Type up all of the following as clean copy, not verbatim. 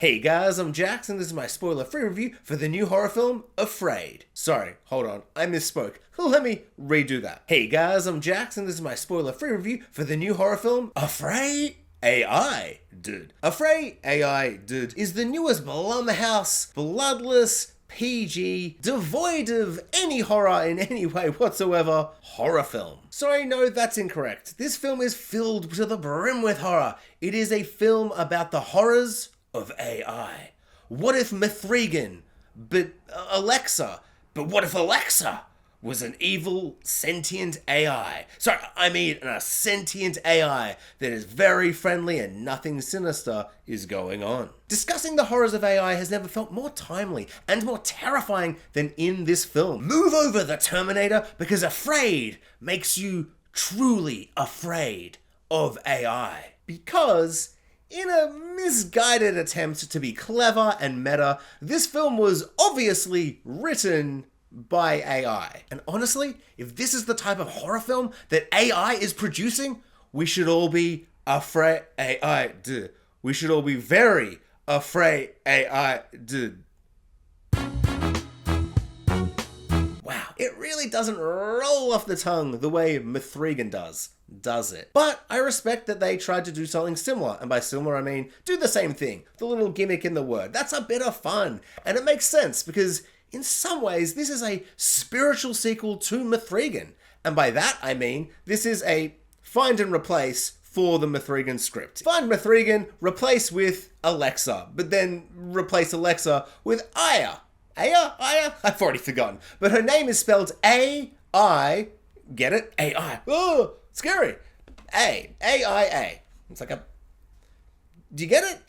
Hey guys, I'm Jax, and this is my spoiler-free review for the new horror film, AfrAId. Sorry, hold on, I misspoke. Let me redo that. Hey guys, I'm Jax, and this is my spoiler-free review for the new horror film, AfrAId. AfrAId is the newest Blumhouse, bloodless, PG, devoid of any horror in any way whatsoever, horror film. Sorry, no, that's incorrect. This film is filled to the brim with horror. It is a film about the horrors of AI. What if Mithrigan, but Alexa, but what if Alexa was an evil, sentient AI? Sorry, I mean a sentient AI that is very friendly and nothing sinister is going on. Discussing the horrors of AI has never felt more timely and more terrifying than in this film. Move over the Terminator, because AfrAId makes you truly afraid of AI. Because in a misguided attempt to be clever and meta, this film was obviously written by AI. And honestly, if this is the type of horror film that AI is producing, we should all be afraid AI. We should all be very afraid AI. Wow, it really doesn't roll off the tongue the way Mithrigan does it? But I respect that they tried to do something similar, and by similar I mean do the same thing, the little gimmick in the word. That's a bit of fun, and it makes sense because in some ways this is a spiritual sequel to Mithrigan, and by that I mean this is a find and replace for the Mithrigan script. Find Mithrigan, replace with Alexa, but then replace Alexa with Aya. Aya? I've already forgotten. But her name is spelled A-I, get it? A-I. Oh, scary. A-I-A. It's like a... Do you get it?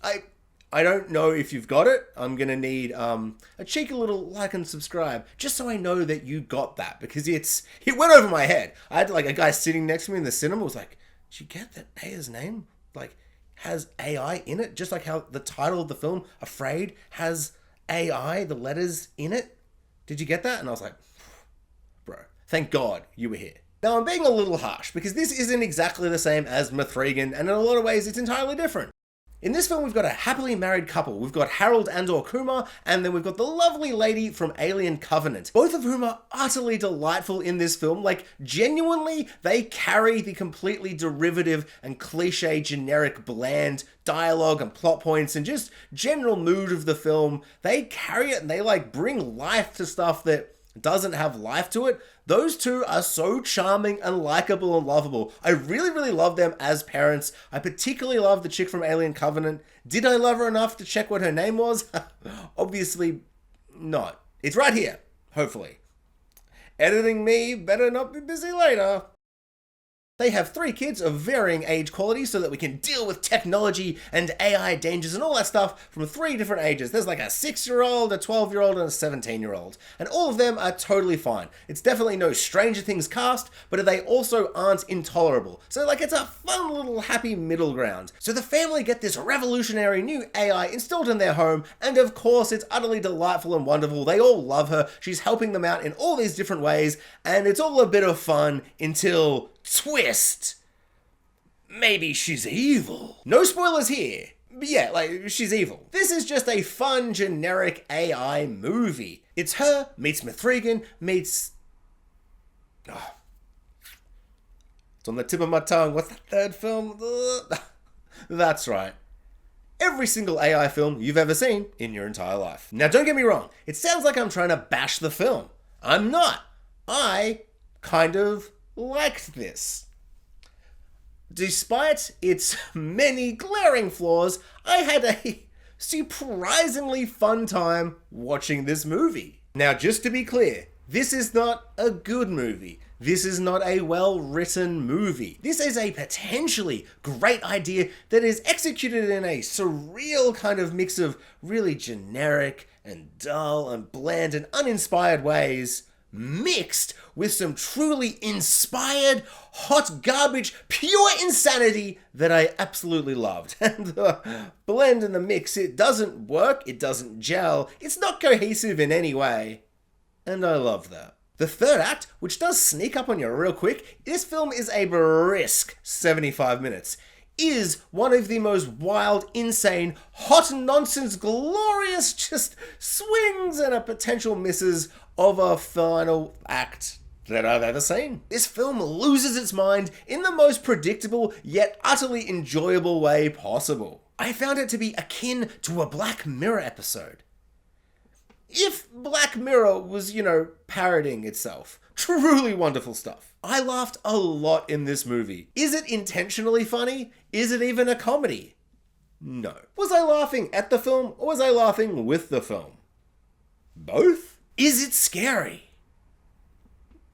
I don't know if you've got it. I'm gonna need a cheeky little like and subscribe, just so I know that you got that, because it went over my head. I had like a guy sitting next to me in the cinema was like, did you get that Aya's name like has AI in it? Just like how the title of the film, AfrAId, has AI, the letters in it. Did you get that? And I was like, bro, thank God you were here. Now I'm being a little harsh because this isn't exactly the same as Mithrigan, and in a lot of ways it's entirely different. In this film we've got a happily married couple. We've got Harold and/or Kumar, and then we've got the lovely lady from Alien Covenant, both of whom are utterly delightful in this film. Like, genuinely, they carry the completely derivative and cliche, generic, bland dialogue and plot points and just general mood of the film. They carry it and they like bring life to stuff that doesn't have life to it. Those two are so charming and likable and lovable. I really, really love them as parents. I particularly love the chick from Alien Covenant. Did I love her enough to check what her name was? Obviously not. It's right here, hopefully. Editing me better not be busy later. They have 3 kids of varying age quality so that we can deal with technology and AI dangers and all that stuff from 3 different ages. There's like a 6-year-old, a 12-year-old, and a 17-year-old. And all of them are totally fine. It's definitely no Stranger Things cast, but they also aren't intolerable. So like it's a fun little happy middle ground. So the family get this revolutionary new AI installed in their home, and of course it's utterly delightful and wonderful. They all love her. She's helping them out in all these different ways, and it's all a bit of fun until... twist. Maybe she's evil. No spoilers here. But yeah, like, she's evil. This is just a fun, generic AI movie. It's her meets Mithrigan meets... Oh. It's on the tip of my tongue. What's that third film? That's right. Every single AI film you've ever seen in your entire life. Now, don't get me wrong. It sounds like I'm trying to bash the film. I'm not. I kind of liked this. Despite its many glaring flaws, I had a surprisingly fun time watching this movie. Now, just to be clear, this is not a good movie. This is not a well-written movie. This is a potentially great idea that is executed in a surreal kind of mix of really generic and dull and bland and uninspired ways, mixed with some truly inspired, hot garbage, pure insanity that I absolutely loved. And the blend and the mix, it doesn't work, it doesn't gel, it's not cohesive in any way, and I love that. The third act, which does sneak up on you real quick, this film is a brisk 75 minutes. is one of the most wild, insane, hot nonsense, glorious just swings and a potential misses of a final act that I've ever seen. This film loses its mind in the most predictable yet utterly enjoyable way possible. I found it to be akin to a Black Mirror episode. If Black Mirror was, parodying itself. Truly wonderful stuff. I laughed a lot in this movie. Is it intentionally funny? Is it even a comedy? No. Was I laughing at the film or was I laughing with the film? Both? Is it scary?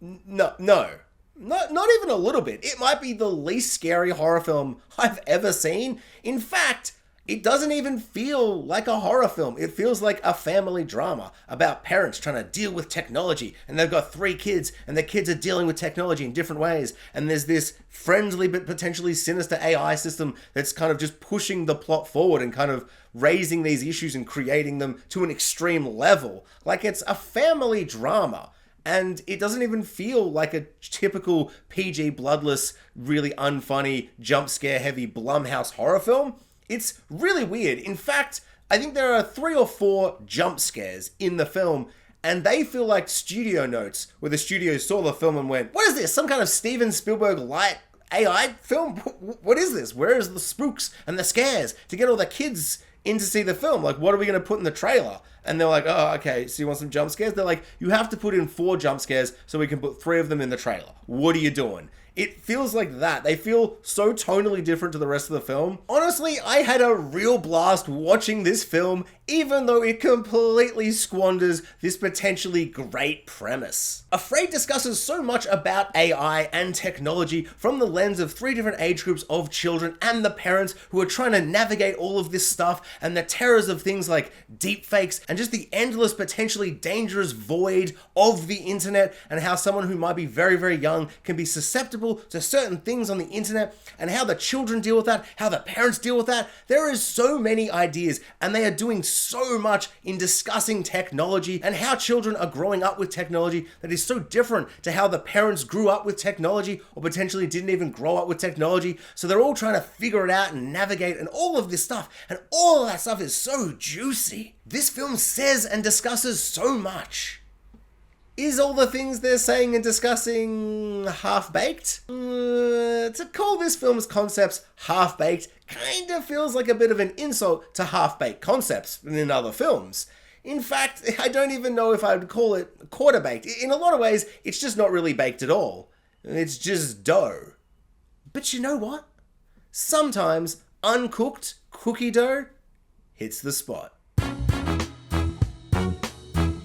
No. Not even a little bit. It might be the least scary horror film I've ever seen. In fact, it doesn't even feel like a horror film. It feels like a family drama about parents trying to deal with technology. And they've got 3 kids, and the kids are dealing with technology in different ways. And there's this friendly but potentially sinister AI system that's kind of just pushing the plot forward and kind of raising these issues and creating them to an extreme level. Like it's a family drama. And it doesn't even feel like a typical PG, bloodless, really unfunny, jump scare heavy Blumhouse horror film. It's really weird. In fact, I think there are 3 or 4 jump scares in the film, and they feel like studio notes, where the studio saw the film and went, what is this? Some kind of Steven Spielberg light AI film? What is this? Where is the spooks and the scares to get all the kids in to see the film? Like, what are we going to put in the trailer? And they're like, oh, okay, so you want some jump scares? They're like, you have to put in 4 jump scares so we can put 3 of them in the trailer. What are you doing? It feels like that. They feel so tonally different to the rest of the film. Honestly, I had a real blast watching this film, even though it completely squanders this potentially great premise. AfrAId discusses so much about AI and technology from the lens of 3 different age groups of children and the parents who are trying to navigate all of this stuff and the terrors of things like deepfakes and just the endless, potentially dangerous void of the internet, and how someone who might be very, very young can be susceptible to certain things on the internet, and how the children deal with that, how the parents deal with that. There is so many ideas, and they are doing so much in discussing technology and how children are growing up with technology that is so different to how the parents grew up with technology or potentially didn't even grow up with technology. So they're all trying to figure it out and navigate and all of this stuff, and all of that stuff is so juicy. This film says and discusses so much. Is all the things they're saying and discussing half-baked? To call this film's concepts half-baked kind of feels like a bit of an insult to half-baked concepts in other films. In fact, I don't even know if I would call it quarter-baked. In a lot of ways, it's just not really baked at all. It's just dough. But you know what? Sometimes uncooked cookie dough hits the spot.